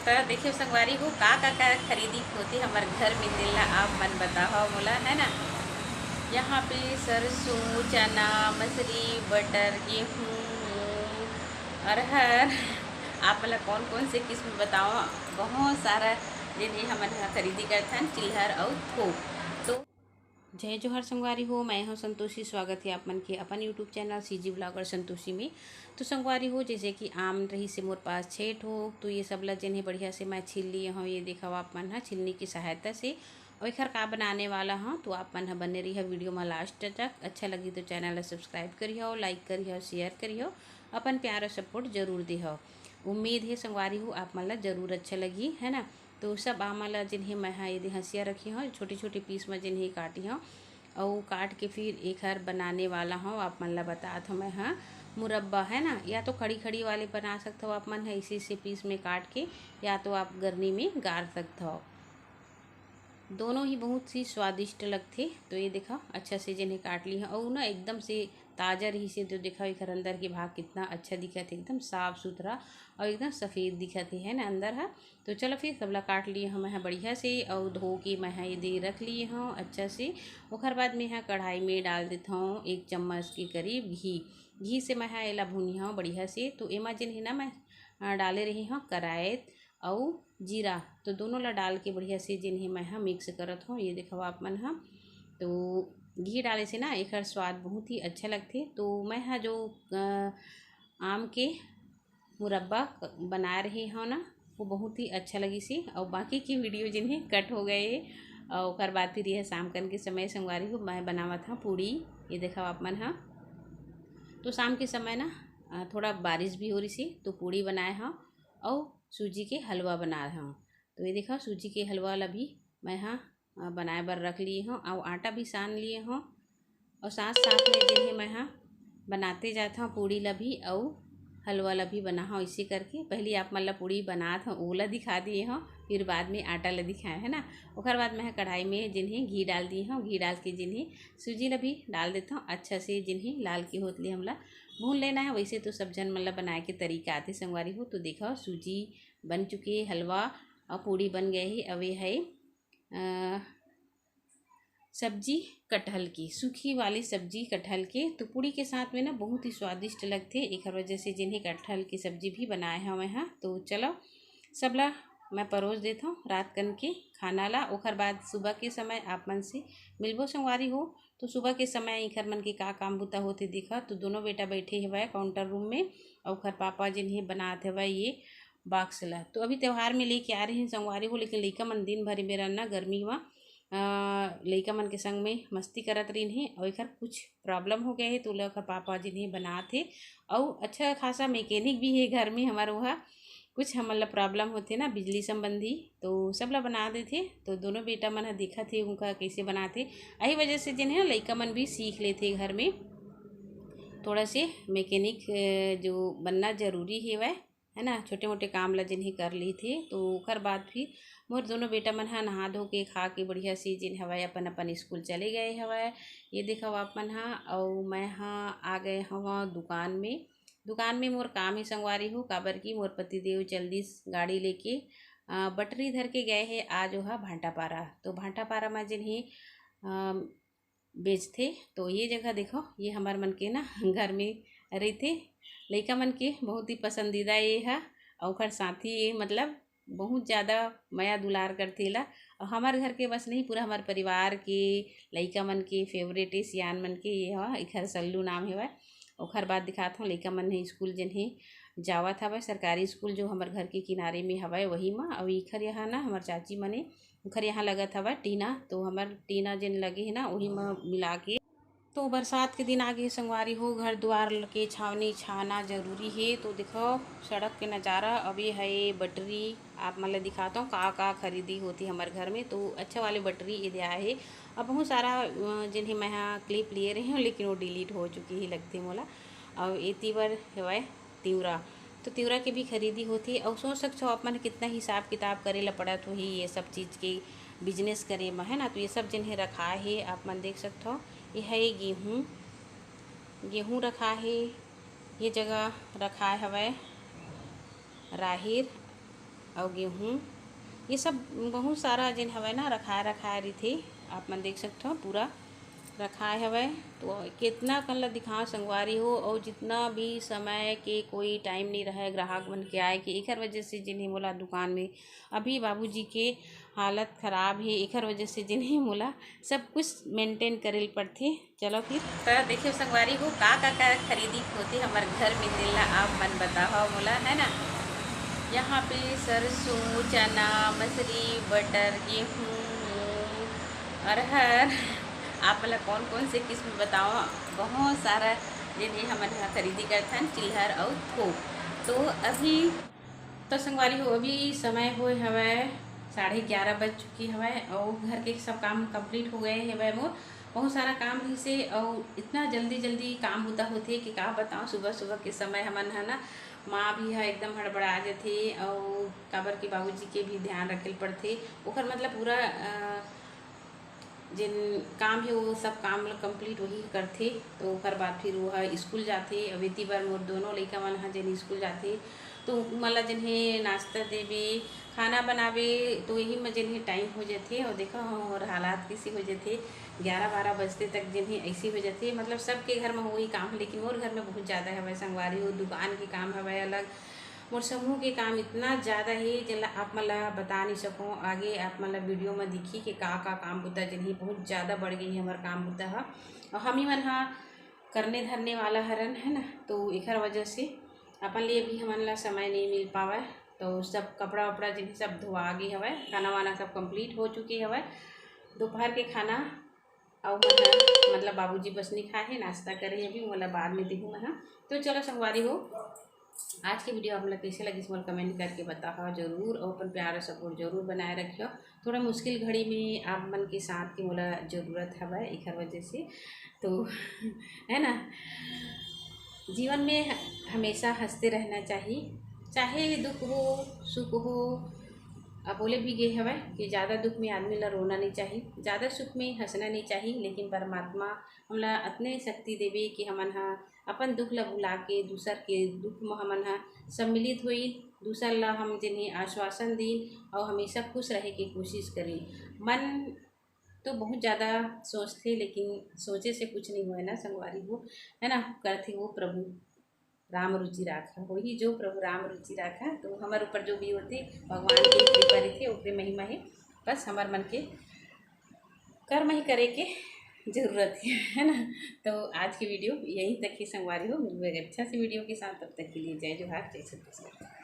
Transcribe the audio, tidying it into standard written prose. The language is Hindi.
तो देखिए संगवारी हो का खरीदी होती हमारे घर में दिला आप मन बताओ मोला है ना। यहाँ पे सरसों चना मछली बटर गेहूँ मूंग अरहर आप मतलब कौन कौन से किस्म बताओ। बहुत सारा जिन्हें हमन खरीदी करथन चिल्हर और थोक। तो जय जोहर संगवारी हो, मैं हूँ संतोषी। स्वागत है आप मन के अपन YouTube channel CG blogger Santoshi में। तो संगवारी हो जैसे कि आम रही से मोर पास छेठ हो तो ये सब ला जिन्हें बढ़िया से मैं छील लिए हूँ। ये देखा आप मन है छिलने की सहायता से और खर का बनाने वाला हूँ। तो आप मन बने रही है वीडियो में लास्ट तक। अच्छा लगी तो चैनल सब्सक्राइब करिए, लाइक करिए, शेयर करिए, अपन प्यार और सपोर्ट जरूर दिहो। उम्मीद है संगवारी हो आप मन ला जरूर अच्छा लगी है ना। तो सब आम ला जिन्हें मैं यदि हंसिया रखी हूँ छोटी छोटी पीस में जिन्हें काटी हूँ और काट के फिर एक हर बनाने वाला हूँ। आप मन ला बतात हूँ मैं हाँ मुरब्बा है ना, या तो खड़ी खड़ी वाले बना सकते हो आप मन है इसी से पीस में काट के, या तो आप गर्नी में गार सकते हो। दोनों ही बहुत ही स्वादिष्ट लगते। तो ये देखा अच्छा से जिन्हें काट ली है और ना एकदम से ताज़ा रही से। तो देखा एक अंदर के भाग कितना अच्छा दिखा थे, एकदम साफ़ सुथरा और एकदम सफ़ेद दिखा थे है ना अंदर है। तो चलो फिर सबला काट लिए हम यहाँ बढ़िया से और धो के मैं ये दे रख लिए हूँ अच्छा से। ओखर बाद में यहाँ कढ़ाई में डाल देता हूँ 1 चम्मच के करीब घी से मैं एला भुनी हूँ बढ़िया से। तो एमा जिन्हें ना मैं डाले रही हूँ करायत और जीरा, तो दोनों ला डाल के बढ़िया से जिन्हें मैं हाँ मिक्स करत हूँ। ये देखो आप मन हाँ। तो घी डाले से ना एक स्वाद बहुत ही अच्छा लगते। तो मैं हाँ जो आम के मुरब्बा बना रही हूँ ना वो बहुत ही अच्छा लगी सी। और बाकी की वीडियो जिन्हें कट हो गए और उसके बाद फिर यह शाम करने के समय संगवारी को मैं बनावा था पूड़ी। ये देखा आप मन हाँ। तो शाम के समय ना थोड़ा बारिश भी हो रही सी तो पूड़ी बनाए हाँ और सूजी के हलवा बना रहा हूँ। तो ये देखा सूजी के हलवा वाला भी मैं हाँ बनाए बर रख लिए हूँ और आटा भी सान लिए हूँ। और साथ साथ में जिन्हें मैं हाँ बनाते जाता हूँ पूड़ी ला भी और हलवा ला भी बना हूँ। इसी करके पहले आप मतलब पूड़ी बनात हूँ ओला दिखा दिए हूँ, फिर बाद में आटा ला दिखाए है ना। ओकर बाद मैं कढ़ाई में जिन्हें घी डाल दिए हूँ, घी डाल के जिन्हें सूजी ला भी डाल देता हूँ अच्छा से। जिन्हें लाल की होतली हमला भून लेना है। वैसे तो सब जन मतलब बनाए के तरीका आते संगवारी हो। तो देखो सूजी बन चुकी है, हलवा और पूड़ी बन गई है। अब ये है सब्जी कटहल की, सूखी वाली सब्जी कटहल के। तो पूड़ी के साथ में ना बहुत ही स्वादिष्ट लगते। एक वजह से जिन्हें कटहल की सब्जी भी बनाए हैं वहाँ। तो चलो सबला मैं परोस देता हूँ रात कन के खाना ला। ओखर बाद सुबह के समय आप मन से मिलबो संगवारी हो। तो सुबह के समय इखर मन के का काम बुता होते दिखा। तो दोनों बेटा बैठे हुए काउंटर रूम में और ओखर पापा जिन्हें बनाते हुए ये बॉक्स ला। तो अभी त्यौहार में लेके आ रहे हैं संगवारी हो, लेकिन लइका मन दिन भर मेरा ना गर्मी में लइका मन के संग में मस्ती करत रही है और एक कुछ प्रॉब्लम हो गए है। तो लोग पापा जिन्हें बनाते और अच्छा खासा मैकेनिक भी है घर में हमारे वहाँ। कुछ हम मतलब प्रॉब्लम होते ना बिजली संबंधी तो सब ला बना देते। तो दोनों बेटा मन देखा थे उनका कैसे बनाते। यही वजह से जिन्हें लइका मन भी सीख लेते घर में। थोड़ा से मैकेनिक जो बनना जरूरी है ना। छोटे मोटे काम ला जिन्हें कर ली थे। तो ओकर बाद फिर मोर दोनों बेटा मन हा नहा धो के खा के बढ़िया से जिन हवाए अपन अपन स्कूल चले गए हवाए। ये देखा आप मन हा। और मैं हाँ आ गए हवा दुकान में मोर काम ही संगवारी हो। काबर की मोर पतिदेव जल्दी गाड़ी लेके बटरी धर के गए हैं आज वहाँ भाटापारा। तो भाटापारा में जिन्हें बेचते। तो ये जगह देखो ये हमार मन के ना घर में रहते लइका मन के बहुत ही पसंदीदा ये है। और ओकर साथी ये मतलब बहुत ज़्यादा माया दुलार करते ला। और हमारे घर के बस नहीं पूरा हमारे परिवार के लइका मन के फेवरेट है सियान मन के ये है। इखर सल्लू नाम है। ओखर बाद दिखाता हूँ लइका मन ने स्कूल जिन्हें जावत हवा सरकारी स्कूल जो हमारे घर के किनारे में हवा वही में। और इखर यहाँ ना हमार चाची मने उखर यहाँ लगत हवा टीना। तो हमार टीना जिन लगे है ना वही में मिला के। तो बरसात के दिन आगे संगवारी हो घर द्वार के छावनी छाना जरूरी है। तो देखो सड़क के नज़ारा अभी है बटरी आप मतलब दिखाता हूँ का खरीदी होती हमारे घर में। तो अच्छा वाले बटरी ये दिया है। अब बहुत सारा जिन्हें मैं यहाँ क्लिप लिए रही हूँ लेकिन वो डिलीट हो चुकी ही लगती मोला। और ये तीवर है तिवरा। तो तिवरा की भी खरीदी होती है। और सोच सकते हो आप मन कितना हिसाब किताब करे ला पड़त हो ही ये सब चीज़ के बिजनेस करे में है ना। तो ये सब जिन्हें रखा है आप मन देख सकते हो। ये है गेहूँ रखा है। ये जगह रखा है हवा राहिर और गेहूँ, ये सब बहुत सारा जिन हवे ना रखाए रही थी। आप मन देख सकते हो पूरा रखाए हवे। तो कितना कन ला दिखाओ संगवारी हो, और जितना भी समय के कोई टाइम नहीं रहे ग्राहक बन के आए कि एकर वजह से जिन्हें मोला दुकान में अभी बाबूजी के हालत ख़राब है, एकर वजह से जिन्हें मोला सब कुछ मेंटेन करे पड़थे। चलो फिर तो देखियो संगवारी हो का खरीदी होती हमारे घर में दिला आप मन बताओ मोला, है ना। यहाँ पे सरसों, चना, मछली, बटर, गेहूँ, मूंग, अरहर, आप मतलब कौन कौन से किस्म बताओ, बहुत सारा जिन्हें हमारे यहाँ खरीदी करते हैं चिल्हर और थोक। तो अभी तो संगवारी हो अभी समय हुए हवे 11:30 बज चुकी हवे, और घर के सब काम कंप्लीट हो गए हवे मोर। बहुत सारा काम ही से, और इतना जल्दी जल्दी काम होते कि का बताऊँ। सुबह सुबह के समय हमन है ना माँ भी है एकदम हड़बड़ा जाथे, और काबर के बाबूजी के भी ध्यान रखे पड़थे। ओकर मतलब पूरा जिन काम है वो सब काम कंप्लीट वही करथे। तो ओकर बाद फिर वो है स्कूल जाथे। अब इतनी बार मोर दोनों लइका मन है जिन स्कूल जाथे, तो मला जिन्हें नाश्ता देवे खाना बनावे, तो यही में जिन्हें टाइम हो जाते। और देखो और हालात किसी हो जाते 11-12 बजते तक जिन्हें ऐसी हो जाती। मतलब सबके घर में वही काम है, लेकिन मोर घर में बहुत ज़्यादा है संगवारी हो। दुकान के काम है अलग, मोर समूह के काम इतना ज़्यादा है जिला आप मतलब बता नहीं सको। आगे आप मतलब वीडियो में दिखी कि का काम होता जिन्हें बहुत ज़्यादा बढ़ गई हमारा काम होता है। और हम ही मन हाँ करने धरने वाला हरन, है ना। तो एकर वजह से अपन लिए भी हमन ला समय नहीं मिल पावा। तो सब कपड़ा वपड़ा जिन्हें सब धोआ गई हवे, खाना वाना सब कंप्लीट हो चुकी हवे। दोपहर के खाना और मतलब बाबूजी बस नहीं खाए हैं, नाश्ता करे अभी मतलब बाद में देखूँ मैं। तो चलो संगवारी हो आज की वीडियो आप लोग कैसे लगी इसमें कमेंट करके बताओ जरूर, और अपन प्यार और सपोर्ट जरूर बनाए रखियो। थोड़ा मुश्किल घड़ी में आप मन के साथ की मोला ज़रूरत है एकर वजह से, तो है ना। जीवन में हमेशा हंसते रहना चाहिए, चाहे दुख हो सुख हो। अब बोले भी गए हवे कि ज़्यादा दुख में आदमी ला रोना नहीं चाहिए, ज़्यादा सुख में हंसना नहीं चाहिए। लेकिन परमात्मा हमला अतने शक्ति देवे कि हमन हा अपन दुख ला भुला के दूसर के दुख में हमन हा सम्मिलित हुई, दूसर ला हम जिन्हें आश्वासन दी और हमेशा खुश रहे की कोशिश करें। मन तो बहुत ज़्यादा सोचते, लेकिन सोचे से कुछ नहीं हुआ ना संगवारी हो, है ना। करते वो प्रभु राम रुचि राखा, वही जो प्रभु राम रुचि राखा। तो हमारे ऊपर जो भी होते भगवान की कृपा रहती है, ऊपरे महिमा है। बस हमारे मन के कर्म ही करे के ज़रूरत है ना। तो आज की वीडियो यहीं तक ही संगवारी हो। मिलूँगा अच्छा सी वीडियो के साथ, तब तक के लिए जय जोहार, जय छत्तीसगढ़।